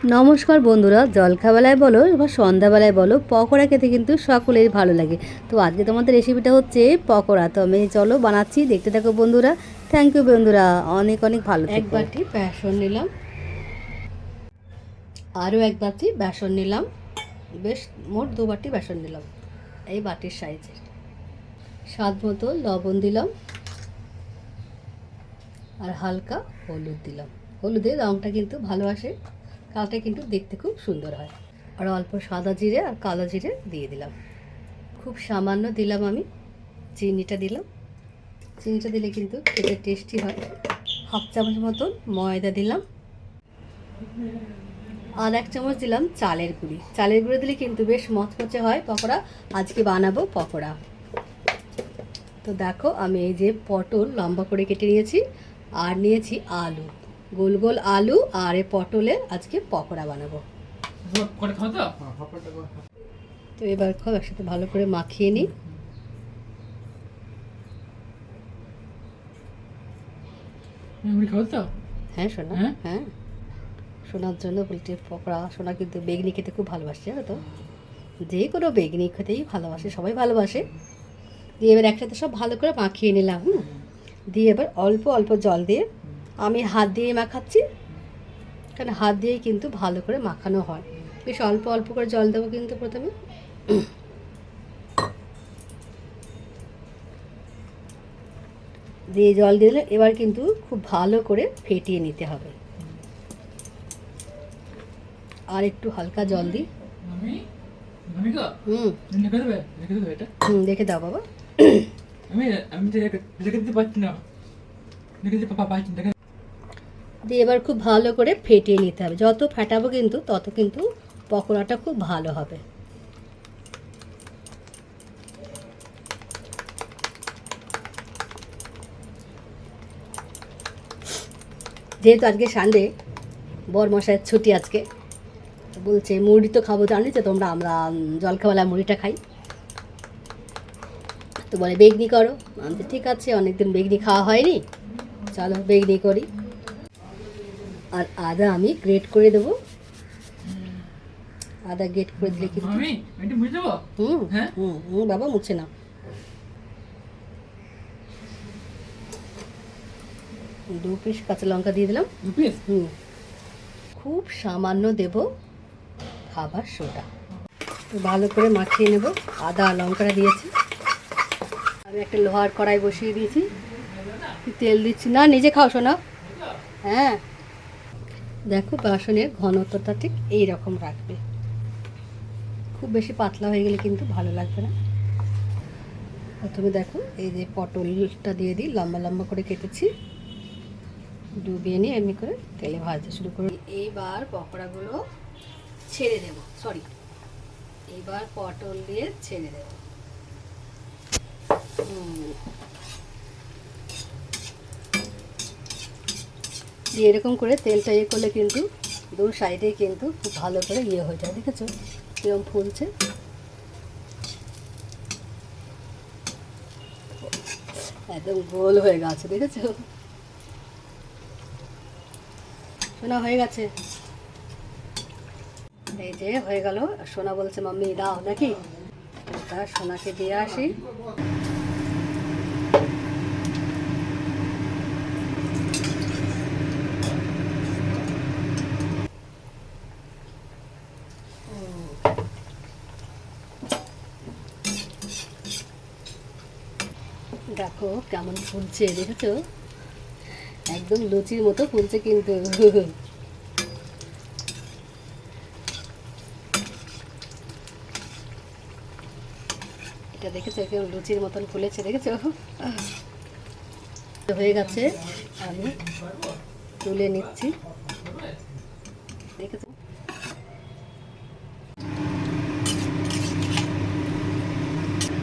নমস্কার বন্ধুরা, জলখাবেলায় বলো বা সন্ধ্যাবেলায় বলো পকোড়া খেতে কিন্তু সকলেরই ভালো লাগে। তো আজকে তোমাদের রেসিপিটা হচ্ছে পকোড়া। তো আমি চলো বানাচ্ছি, দেখতে থাকো বন্ধুরা। থ্যাংক ইউ বন্ধুরা, অনেক অনেক ভালো থেকো। এক বাটি বেসন নিলাম, আরও এক বাটি বেসন নিলাম, বেশ মোট 2 বাটি বেসন নিলাম এই বাটির সাইজের। স্বাদ মতো লবণ দিলাম আর হালকা হলুদ দিলাম। হলুদের রঙটা কিন্তু ভালো আসে, কালারটা কিন্তু দেখতে খুব সুন্দর হয়। আর অল্প সাদা জিরে আর কালো জিরে দিয়ে দিলাম। খুব সামান্য দিলাম আমি চিনিটা দিলাম। চিনিটা দিলে কিন্তু খেতে টেস্টি হয়। হাফ চামচ মতন ময়দা দিলাম আর 1 চামচ দিলাম চালের গুঁড়ি। চালের গুঁড়ি দিলে কিন্তু বেশ মচমচে হয় পকোড়া। আজকে বানাবো পকোড়া। তো দেখো আমি এই যে পটল লম্বা করে কেটে নিয়েছি আর নিয়েছি আলু, গোল গোল আলু আর এই পটলে আজকে পকোড়া বানাবো। তো এবার খুব একসাথে ভালো করে মাখিয়ে নিই। হ্যাঁ সোনা, হ্যাঁ সোনার জন্য পোলট্রি পকোড়া। সোনা কিন্তু বেগনি খেতে খুব ভালোবাসে, জানো তো। যে কোনো বেগনি খেতেই ভালোবাসে, সবাই ভালোবাসে। দিয়ে এবার একসাথে সব ভালো করে মাখিয়ে নিলাম। দিয়ে এবার অল্প অল্প জল দিয়ে, আমি হাত দিয়ে মাখাচ্ছি কারণ হাত দিয়েই কিন্তু ভালো করে মাখানো হয়। বেশ অল্প অল্প করে জল দেবো কিন্তু প্রথমে। দিয়ে জল দিলে এবার কিন্তু খুব ভালো করে ফেটিয়ে নিতে হবে। আর একটু হালকা জল দিই। দেখে দাও বাবা। দিয়ে এবার খুব ভালো করে ফেটিয়ে নিতে হবে। যত ফেটাবো কিন্তু তত কিন্তু পকোড়াটা খুব ভালো হবে। যেহেতু আজকে সানডে, বরমশাইয়ের ছুটি আজকে, বলছে মুড়ি তো খাবো, জানি তো তোমরা, আমরা জলখাবেলায় মুড়িটা খাই। তো বলে বেগনি করো। আমি ঠিক আছে, অনেকদিন বেগনি খাওয়া হয়নি, চলো বেগনি করি। আর আদা আমি গ্রেট করে দেবো। আদা গ্রেট করে দিলে কিন্তু বাবা মুছে না। 2 পিস কাঁচা লঙ্কা দিয়ে দিলাম। খুব সামান্য দেব খাবার সোডা। ভালো করে মাখিয়ে নেব। আদা লঙ্কাটা দিয়েছি। আমি একটা লোহার কড়াই বসিয়ে দিয়েছি, তেল দিচ্ছি না। নিজে খাও শোনা। হ্যাঁ দেখো, বাসনের ঘনত্বটা ঠিক এই রকম রাখবে। খুব বেশি পাতলা হয়ে গেলে কিন্তু ভালো লাগবে না। প্রথমে দেখো এই যে পটলটা দিয়ে দিই, লম্বা লম্বা করে কেটেছি। ডুবিয়ে নিয়ে এমনি করে তেলে ভাজতে শুরু করি। এইবার পকোড়াগুলো ছেড়ে দেব, সরি, এইবার পটল দিয়ে ছেড়ে দেব। দিয়ে এরকম করে তেলটা ইয়ে করলে কিন্তু 2 সাইডে কিন্তু খুব ভালো করে ইয়ে হয়ে যায়। দেখেছো কিরকম ফুলছে? একদম গোল হয়ে গেছে, দেখেছো? সোনা হয়ে গেছে, এই যে হয়ে গেল। সোনা বলছে মাম্মি দাও নাকি, তা সোনাকে দিয়ে আসি। দেখো কেমন ফুলছে, দেখেছো? একদম লুচির মতো ফুলছে কিন্তু। এটা দেখেছো কেউ লুচির মতন ফুলেছে, দেখেছো? হয়ে গেছে, আমি তুলে নিচ্ছি। দেখেছো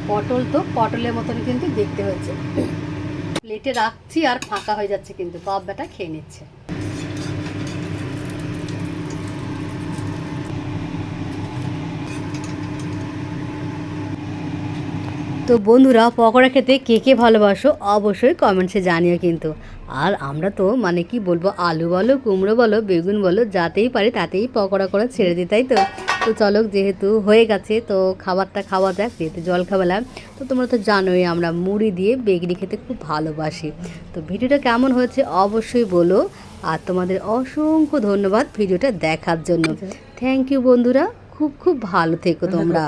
পটল তো পটলের মতন কিন্তু দেখতে হয়েছে। প্লেটে রাখছি আর ফাঁকা হয়ে যাচ্ছে কিন্তু বাপ বেটা খেয়ে নিচ্ছে। তো বন্ধুরা, পকোড়া খেতে কে কে ভালোবাসো অবশ্যই কমেন্টসে জানিও কিন্তু। আর আমরা তো মানে কি বলবো, আলু বলো, কুমড়ো বলো, বেগুন বলো, যাতেই পারি তাতেই পকোড়া করে ছেড়ে দিই, তাই তো। তো চলো, যেহেতু হয়ে গেছে তো খাবারটা খাওয়া যাক, যেহেতু জল খাওয়ালাম। তো তোমরা তো জানোই আমরা মুড়ি দিয়ে বেগনি খেতে খুব ভালোবাসি। তো ভিডিওটা কেমন হয়েছে অবশ্যই বলো। আর তোমাদের অসংখ্য ধন্যবাদ ভিডিওটা দেখার জন্য। থ্যাংক ইউ বন্ধুরা, খুব খুব ভালো থেকো তোমরা।